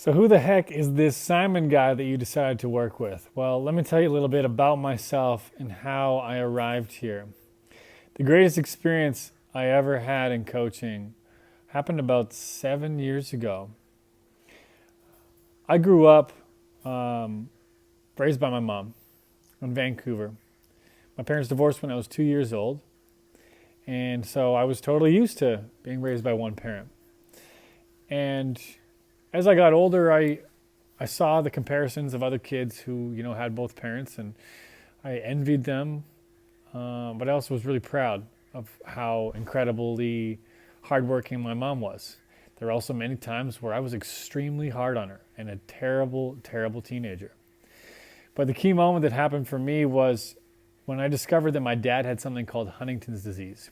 So who the heck is this Simon guy that you decided to work with? Well, let me tell you a little bit about myself and how I arrived here. The greatest experience I ever had in coaching happened about 7 years ago. I grew up raised by my mom in Vancouver. My parents divorced when I was 2 years old, and so I was totally used to being raised by one parent. And as I got older, I saw the comparisons of other kids who had both parents, and I envied them. But I also was really proud of how incredibly hardworking my mom was. There were also many times where I was extremely hard on her and a terrible, terrible teenager. But the key moment that happened for me was when I discovered that my dad had something called Huntington's disease.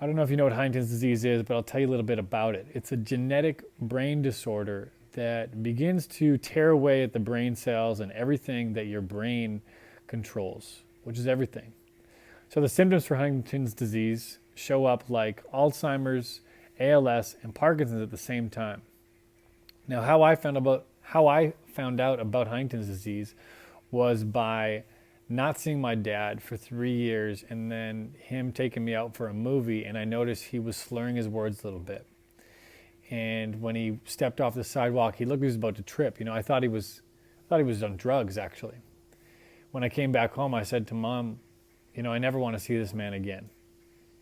I don't know if you know what Huntington's disease is, but I'll tell you a little bit about it. It's a genetic brain disorder that begins to tear away at the brain cells and everything that your brain controls, which is everything. So the symptoms for Huntington's disease show up like Alzheimer's, ALS, and Parkinson's at the same time. Now, how I found out about Huntington's disease was by not seeing my dad for 3 years and then him taking me out for a movie, and I noticed he was slurring his words a little bit. And when he stepped off the sidewalk, he looked like he was about to trip. I thought he was on drugs, actually. When I came back home, I said to Mom, I never want to see this man again.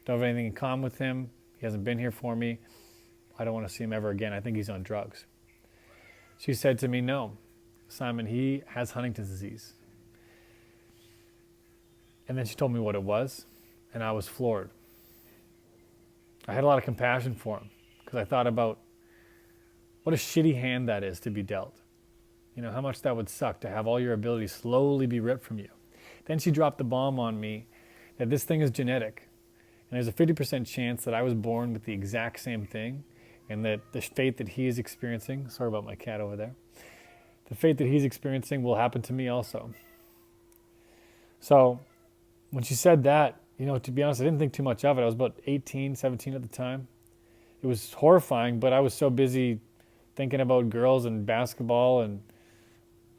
Don't have anything in common with him. He hasn't been here for me. I don't want to see him ever again. I think he's on drugs. She said to me, no, Simon, he has Huntington's disease. And then she told me what it was, and I was floored. I had a lot of compassion for him because I thought about what a shitty hand that is to be dealt. How much that would suck to have all your abilities slowly be ripped from you. Then she dropped the bomb on me that this thing is genetic, and there's a 50% chance that I was born with the exact same thing, and that the fate that he is experiencing, sorry about my cat over there, the fate that he's experiencing will happen to me also. So when she said that, to be honest, I didn't think too much of it. I was about 18, 17 at the time. It was horrifying, but I was so busy thinking about girls and basketball and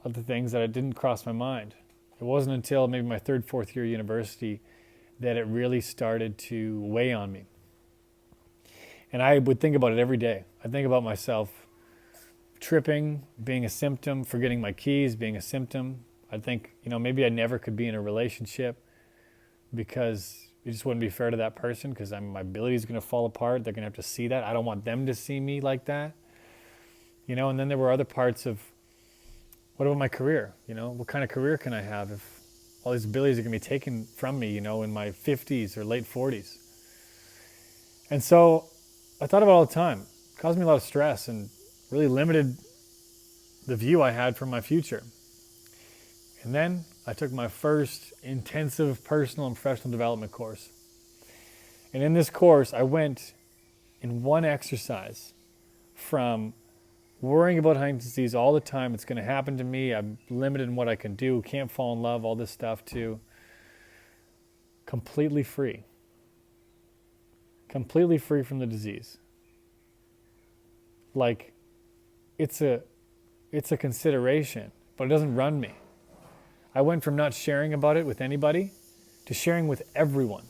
other things that it didn't cross my mind. It wasn't until maybe my third, fourth year university that it really started to weigh on me. And I would think about it every day. I think about myself tripping, being a symptom, forgetting my keys, being a symptom. I'd think, maybe I never could be in a relationship because it just wouldn't be fair to that person because my ability is going to fall apart. They're going to have to see that. I don't want them to see me like that. And then there were other parts of, what about my career? What kind of career can I have if all these abilities are going to be taken from me, in my 50s or late 40s? And so I thought about it all the time. It caused me a lot of stress and really limited the view I had for my future. And then I took my first intensive personal and professional development course. And in this course, I went in one exercise from worrying about Huntington's disease all the time, it's going to happen to me, I'm limited in what I can do, can't fall in love, all this stuff, to completely free. Completely free from the disease. Like, it's a consideration, but it doesn't run me. I went from not sharing about it with anybody to sharing with everyone,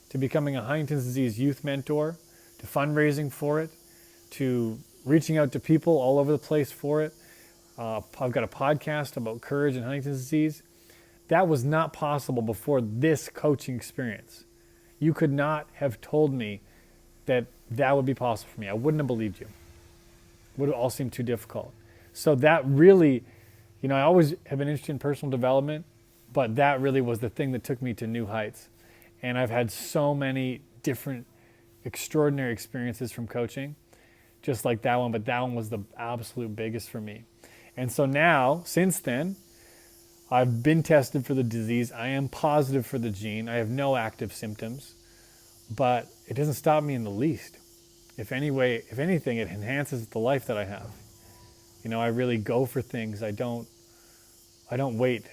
to becoming a Huntington's disease youth mentor, to fundraising for it, to reaching out to people all over the place for it. I've got a podcast about courage and Huntington's disease. That was not possible before this coaching experience. You could not have told me that would be possible for me. I wouldn't have believed you. It would have all seemed too difficult. So that really, I always have been interested in personal development, but that really was the thing that took me to new heights. And I've had so many different extraordinary experiences from coaching, just like that one, but that one was the absolute biggest for me. And so now, since then, I've been tested for the disease. I am positive for the gene. I have no active symptoms, but it doesn't stop me in the least. If anything, it enhances the life that I have. I really go for things. I don't wait.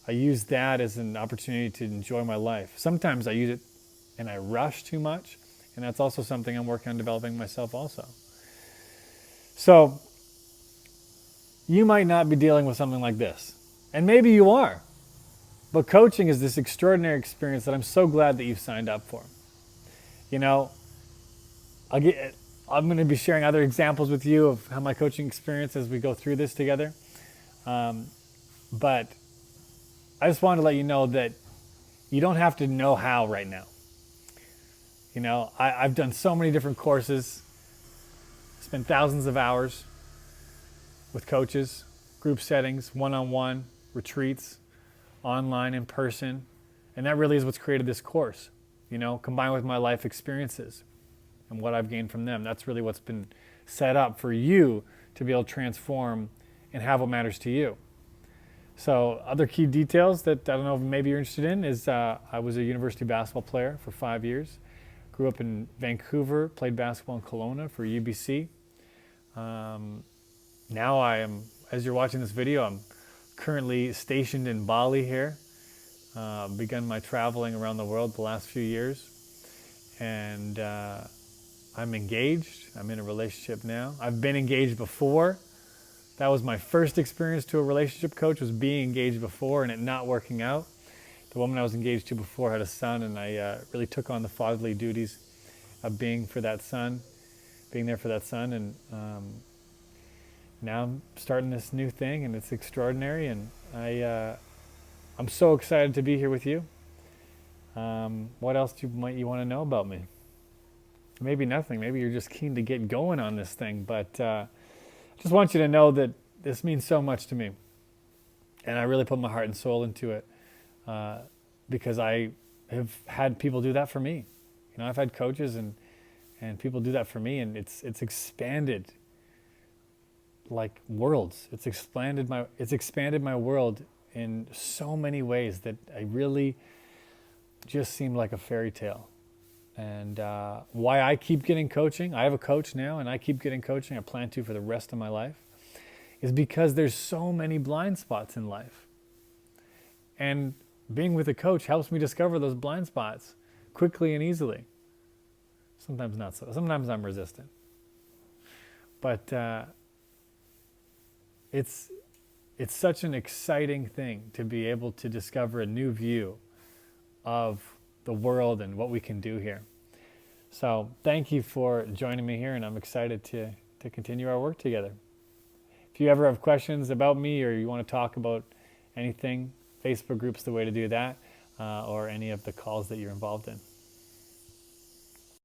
I use that as an opportunity to enjoy my life. Sometimes I use it and I rush too much, and that's also something I'm working on developing myself also. So you might not be dealing with something like this. And maybe you are. But coaching is this extraordinary experience that I'm so glad that you've signed up for. You know, I'm going to be sharing other examples with you of how my coaching experience as we go through this together. But I just wanted to let you know that you don't have to know how right now. You know, I've done so many different courses, spent thousands of hours with coaches, group settings, one-on-one, retreats, online, in person. And that really is what's created this course, you know, combined with my life experiences and what I've gained from them. That's really what's been set up for you to be able to transform and have what matters to you. So other key details that I don't know if maybe you're interested in is I was a university basketball player for 5 years. Grew up in Vancouver, played basketball in Kelowna for UBC. Now I am, as you're watching this video, I'm currently stationed in Bali here. Begun my traveling around the world the last few years. And I'm engaged. I'm in a relationship now. I've been engaged before. That was my first experience to a relationship coach, was being engaged before and it not working out. The woman I was engaged to before had a son, and I really took on the fatherly duties of being there for that son. And now I'm starting this new thing, and it's extraordinary. And I'm so excited to be here with you. What else might you want to know about me? Maybe nothing. Maybe you're just keen to get going on this thing. But I just want you to know that this means so much to me, and I really put my heart and soul into it. Because I have had people do that for me. You know, I've had coaches and people do that for me, and it's expanded like worlds. It's expanded my world in so many ways that I really just seem like a fairy tale. And why I keep getting coaching, I have a coach now, and I keep getting coaching, I plan to for the rest of my life, is because there's so many blind spots in life. And being with a coach helps me discover those blind spots quickly and easily. Sometimes not so. Sometimes I'm resistant. But it's such an exciting thing to be able to discover a new view of the world and what we can do here. So thank you for joining me here, and I'm excited to continue our work together. If you ever have questions about me or you want to talk about anything, Facebook group's the way to do that, or any of the calls that you're involved in.